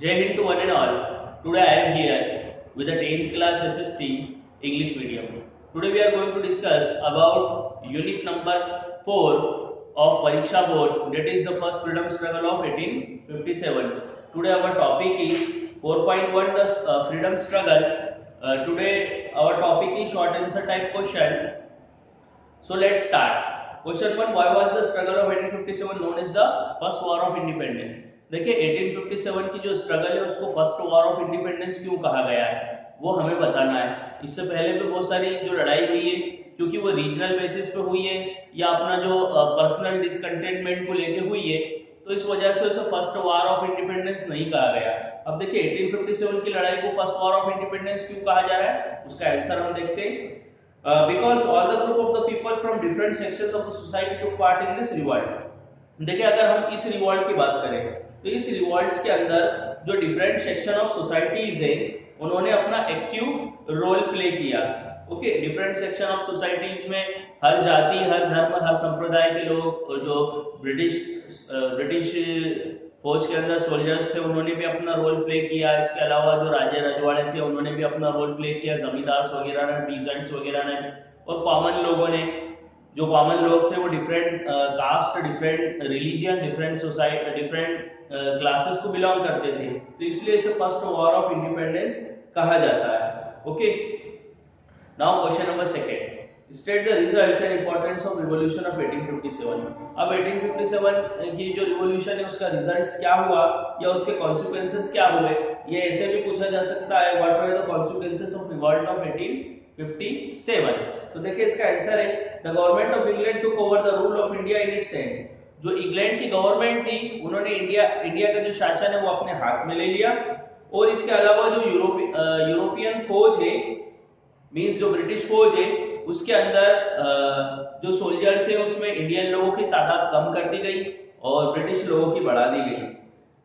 Jai Hind to one and all. Today I am here with the 10th class SST English medium. Today we are going to discuss about unit number 4 of Pariksha Board, that is the first freedom struggle of 1857. Today our topic is 4.1 the freedom struggle. Today our topic is short answer type question. So let's start. Question 1, why was the struggle of 1857 known as the first war of independence? देखिए 1857 की जो struggle है उसको first war of independence क्यों कहा गया है वो हमें बताना है। इससे पहले भी बहुत सारी जो लड़ाई हुई है क्योंकि वो रीजनल बेसिस पे हुई है या अपना जो पर्सनल डिसकंटेंटमेंट को लेके हुई है, तो इस वजह से उसे फर्स्ट वॉर ऑफ इंडिपेंडेंस नहीं कहा गया। अब देखिए 1857 की लड़ाई को फर्स्ट वॉर ऑफ इंडिपेंडेंस क्यों कहा जा रहा है, उसका आंसर हम देखते हैं। Because all the group of the people from different sections of the society took part in this revolt. देखिए अगर हम इस रिवॉल्ट की बात करें तो इस रिवॉल्ट्स के अंदर जो डिफरेंट सेक्शन ऑफ सोसाइटीज है उन्होंने अपना एक्टिव रोल प्ले किया। Okay, different section of societies में हर जाति, हर धर्म, हर संप्रदाय के लोग, जो ब्रिटिश फौज के अंदर सोल्जर्स थे उन्होंने भी अपना रोल प्ले किया। इसके अलावा जो राजे रजवाड़े थे उन्होंने भी अपना रोल प्ले किया, जमींदार वगैरह ने, पीजेंट्स वगैरह ने, और कॉमन लोगों ने। जो कॉमन लोग थे वो different caste, different religion, different society, different classes को बिलोंग करते थे, तो इसलिए इसे फर्स्ट वॉर ऑफ इंडिपेंडेंस कहा जाता है। Okay, now question number second, state the results and importance of revolution of 1857। अब 1857 की जो रिवॉल्यूशन है उसका रिजल्ट्स क्या हुआ या उसके कॉन्सिक्वेंसेस क्या हुए, ये ऐसे भी पूछा जा सकता है, what were the consequences of revolt of 1857। तो देखिए इसका आंसर है, the government of England took over the rule of India in its hand. जो इंग्लैंड की गवर्नमेंट थी उन्होंने इंडिया का जो शासन है वो अपने हाथ में ले लिया, और इसके अलावा जो यूरोपियन फौज है, मींस जो ब्रिटिश फौज है, उसके अंदर जो सोल्जर्स है उसमें इंडियन लोगों की तादाद कम कर दी गई और ब्रिटिश लोगों की बढ़ा दी गई।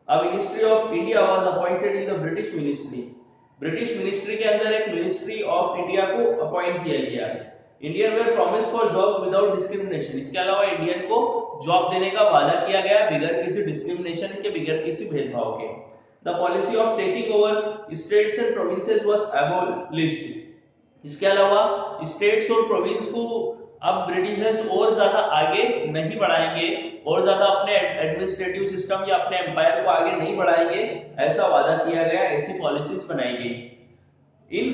अब ministry of India was appointed in the British ministry. British ministry के अंदर एक मिनिस्ट्री ऑफ इंडिया को अपॉइंट किया गया। Indian were promise for jobs without discrimination. इसके अलावा इंडियन को जॉब देने का वादा किया गया बिगर किसी डिस्क्रिमिनेशन के, बिगर किसी भेदभाव के। The policy of taking over states and provinces was एबोलिश्ड। इसके अलावा स्टेट्स और प्रोविंस को अब ब्रिटिशर्स और ज्यादा आगे नहीं बढ़ाएंगे और ज्यादा अपने एडमिनिस्ट्रेटिव सिस्टम या अपने एम्पायर को आगे नहीं बढ़ाएंगे, ऐसा वादा किया गया, ऐसी पॉलिसीज बनाई गई। In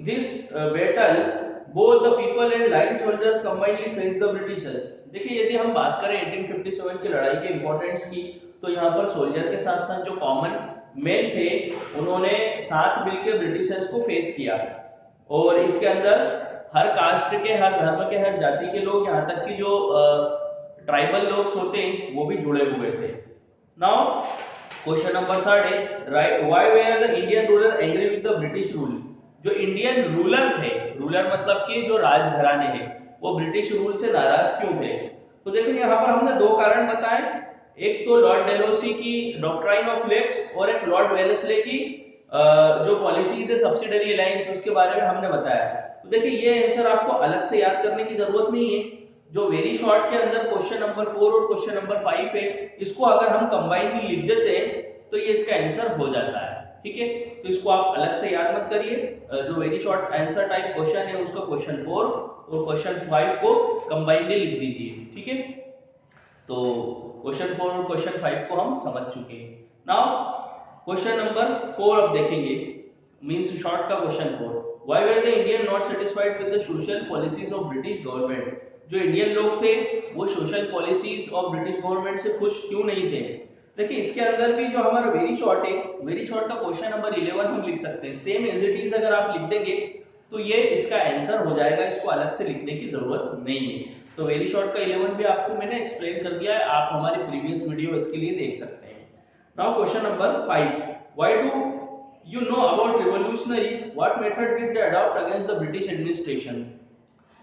this battle both the people and line soldiers combinedly faced the Britishers। देखिए यदि हम बात करें 1857 की लड़ाई के इंपॉर्टेंस की, तो यहाँ पर सोल्जर के साथ साथ जो कॉमन मैन थे उन्होंने साथ मिलकर ब्रिटिशर्स को फेस किया, और इसके अंदर हर कास्ट के, हर धर्म के, हर जाति के लोग, यहाँ तक कि जो ट्राइबल लोग होते हैं वो भी जुड़े हुए थे। नाउ क्वेश्चन नंबर थर्ड है, right, why were the Indian ruler angry with the British rule. जो इंडियन रूलर थे, रूलर मतलब कि जो राजघराने हैं, वो ब्रिटिश रूल से नाराज क्यों थे? तो देखो यहाँ पर हमने दो कारण बताए, एक तो लॉर्ड डेलोसी की डॉक्ट्राइन ऑफ लेक्स और एक लॉर्ड वेलेस्ले की जो पॉलिसीज है सब्सिडरी अलायंस, उसके बारे में हमने बताया। तो देखिए ये आंसर आपको अलग से याद करने की जरूरत नहीं है, जो वेरी शॉर्ट के अंदर क्वेश्चन नंबर 4 और क्वेश्चन नंबर 5 है, इसको अगर हम कंबाइन लिख देते हैं तो ये इसका आंसर हो जाता है। ठीक है, तो इसको आप अलग से याद मत करिए। जो very short answer type question है उसको क्वेश्चन 4 और क्वेश्चन 5 को कंबाइनली लिख दीजिए। ठीक है, तो क्वेश्चन 4 और क्वेश्चन 5 को हम समझ चुके हैं। नाउ क्वेश्चन नंबर 4 अब देखेंगे, मींस शॉर्ट का question 4, why were the Indian not satisfied with the social policies of British government. जो इंडियन लोग थे वो social policies of British government से खुश क्यों नहीं थे? देखिए इसके अंदर भी जो हमारा वेरी शॉर्ट है, वेरी शॉर्ट का क्वेश्चन नंबर 11 हम लिख सकते हैं, सेम एज इट इज अगर आप लिख देंगे तो ये इसका आंसर हो जाएगा, इसको अलग से लिखने की जरूरत नहीं है। तो वेरी शॉर्ट का 11 भी आपको मैंने एक्सप्लेन कर दिया है, आप हमारी प्रीवियस वीडियो इसके लिए देख सकते हैं। Now question number 5, why do you know about revolutionary, what method did they adopt against the British administration.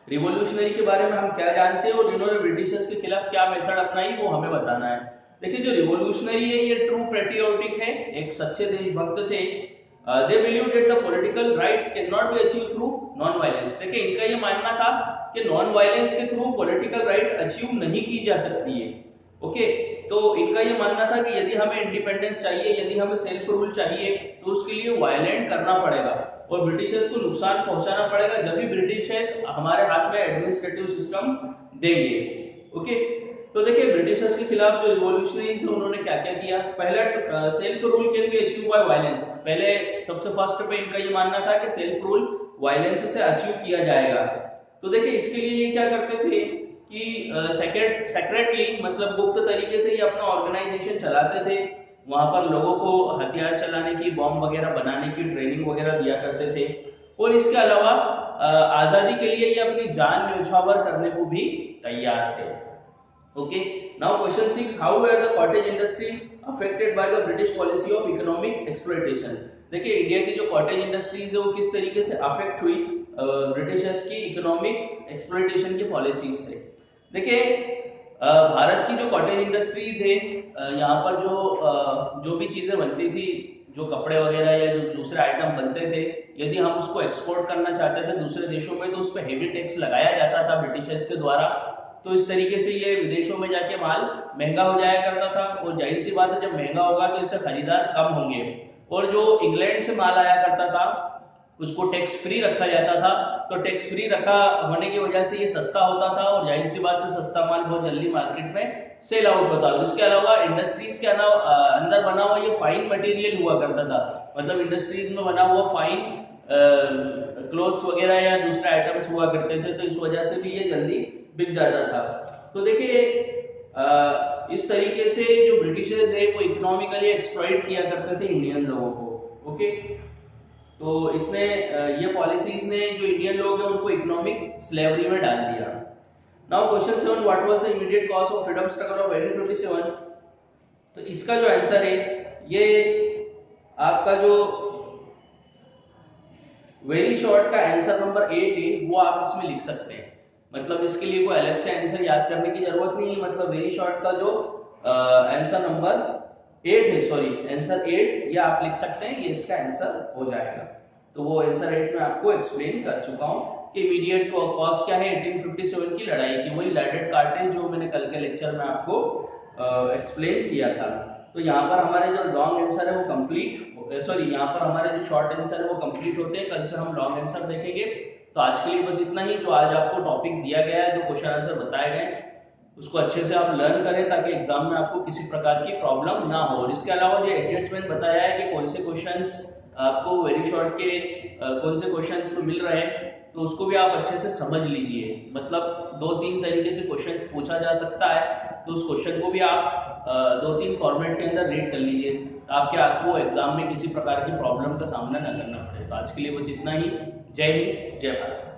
Revolutionary के बारे में हम क्या जानते हैं और इन्होंने ब्रिटिशर्स के खिलाफ क्या मेथड अपनाई वो हमें बताना है। देखिए जो रिवॉल्यूशनरी है ये ट्रू पैट्रियोटिक है, एक सच्चे देशभक्त थे। They believe that the political rights can not be achieve through non violence. देखिए इनका ये मानना था कि नॉन वायलेंस के थ्रू पॉलिटिकल राइट अचीव नहीं की जा सकती है। ओके, तो इनका ये मानना था कि यदि हमें इंडिपेंडेंस चाहिए, यदि हमें सेल्फ रूल चाहिए, तो उसके लिए वायलेंट करना पड़ेगा और ब्रिटिशर्स को नुकसान पहुंचाना पड़ेगा, जब भी ब्रिटिशर्स हमारे हाथ में एडमिनिस्ट्रेटिव सिस्टम्स देंगे। ओके, तो देखिए ब्रिटिशर्स के खिलाफ जो रिवॉल्यूशनरीज है उन्होंने क्या क्या किया। पहला, self rule can be achieve by violence. पहले सबसे फर्स्ट पे इनका ये मानना था कि सेल्फ रूल वायलेंस से अचीव किया जाएगा। तो देखिए इसके लिए ये क्या करते थे कि सेक्रेटली मतलब गुप्त तरीके से ये अपना ऑर्गेनाइजेशन चलाते थे। वहां पर लोगों को हथियार चलाने की, बॉम्ब वगैरह बनाने की ट्रेनिंग वगैरह दिया करते थे। और इसके अलावा आजादी के लिए ये अपनी जान न्यौछावर करने को भी तैयार थे। Okay, now question 6, how were the cottage industry affected by the British policy of economic exploitation? देखिए इंडिया की जो कॉटेज इंडस्ट्रीज है वो किस तरीके से अफेक्ट हुई ब्रिटिशर्स की इकोनॉमिक एक्सप्लॉइटेशन की पॉलिसीज से। देखिए भारत की जो कॉटेज इंडस्ट्रीज है, यहाँ पर जो भी चीजें बनती थी, जो कपड़े वगैरह या जो दूसरे आइटम बनते थे, यदि हम उसको एक्सपोर्ट करना चाहते थे दूसरे देशों में, तो उस पर हेवी टैक्स लगाया जाता था ब्रिटिशर्स के द्वारा। तो इस तरीके से ये विदेशों में जाके माल महंगा हो जाया करता था, और जाहिर सी बात है जब महंगा होगा तो इससे खरीदार कम होंगे। और जो इंग्लैंड से माल आया करता था उसको टैक्स फ्री रखा जाता था, तो टैक्स फ्री रखा होने की वजह से ये सस्ता होता था, और जाहिर सी बात है सस्ता माल बहुत जल्दी मार्केट में सेल आउट होता है। और इसके अलावा इंडस्ट्रीज के अंदर बना हुआ ये फाइन मटेरियल हुआ करता था, मतलब इंडस्ट्रीज में बना हुआ फाइन क्लोथ्स वगैरह या दूसरे आइटम्स हुआ करते थे, तो इस वजह से भी ये जल्दी बिक जाता था। तो देखिए इस तरीके से जो ब्रिटिशर्स है वो इकोनॉमिकली एक्सप्लॉइट किया करते थे इंडियन लोगों को। ओके, तो इसने ये पॉलिसीज ने जो इंडियन लोग हैं उनको इकोनॉमिक स्लेवरी में डाल दिया। Now question 7, what was the immediate cause of freedom struggle of 1857? तो इसका जो आंसर है ये आपका जो वेरी शॉर्ट का आंसर नंबर 8 है वो आप इसमें लिख सकते हैं। मतलब इसके लिए कोई अलग से आंसर याद करने की जरूरत नहीं है। मतलब वेरी शॉर्ट का जो आंसर नंबर 8 है, सॉरी आंसर 8, ये आप लिख सकते हैं, ये इसका आंसर हो जाएगा। तो वो आंसर 8 में आपको एक्सप्लेन कर चुका हूँ कि इमीडिएट कॉज क्या है 1857 की लड़ाई की, वही लैडेड कार्टेज जो मैंने कल के लेक्चर में आपको एक्सप्लेन किया था। तो यहाँ पर हमारे जो लॉन्ग आंसर है वो कंप्लीट, सॉरी यहाँ पर हमारे जो शॉर्ट आंसर है वो कंप्लीट होते हैं। कल से हम लॉन्ग आंसर देखेंगे। तो आज के लिए बस इतना ही। जो आज आपको टॉपिक दिया गया है, जो क्वेश्चन आंसर बताए गए, उसको अच्छे से आप लर्न करें ताकि एग्जाम में आपको किसी प्रकार की प्रॉब्लम ना हो। और इसके अलावा जो एडजस्टमेंट बताया है कि कौन से क्वेश्चंस आपको वेरी शॉर्ट के कौन से क्वेश्चंस में मिल रहे हैं, तो उसको भी आप अच्छे से समझ लीजिए। मतलब 2-3 तरीके से क्वेश्चन पूछा जा सकता है, तो उस क्वेश्चन को भी आप 2-3 फॉर्मेट के अंदर रीड कर लीजिए, ताकि आपको एग्जाम में किसी प्रकार की प्रॉब्लम का सामना न करना पड़े। तो आज के लिए बस इतना ही। जय हिंद, जय भारत।